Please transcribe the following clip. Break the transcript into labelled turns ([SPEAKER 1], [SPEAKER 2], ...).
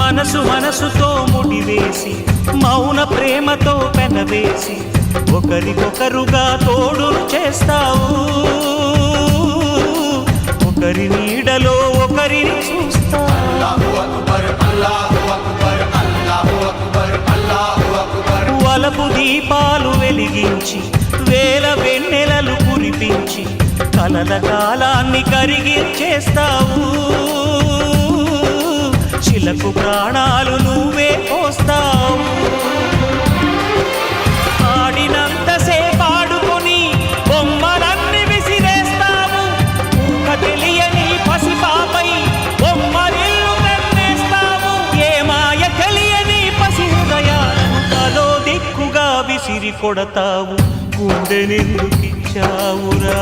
[SPEAKER 1] మనసు మనసుతో ముడివేసి మౌన ప్రేమతో పెనవేసి ఒకరికొకరుగా తోడును చేస్తావు. ఒకరి నీడలో ఒకరిని చూస్తావు. వలపు దీపాలు వెలిగించి వేల వెన్నెలలు కురిపించి కలల కాలాన్ని కరిగించేస్తావు. శిలకు ప్రాణాలు నువ్వే పోస్తావు. ఆడినంతసేపు ఆడుకొని బొమ్మలన్నీ విసిరేస్తావు. ఊహ తెలియని పసిపాపై బొమ్మరిల్లు తెన్నేస్తావు. ఏ మాయ తెలియని పసి హృదయాలను తలో దిక్కుగా విసిరి కొడతావు. గుండె నిందుకిచ్చావురా.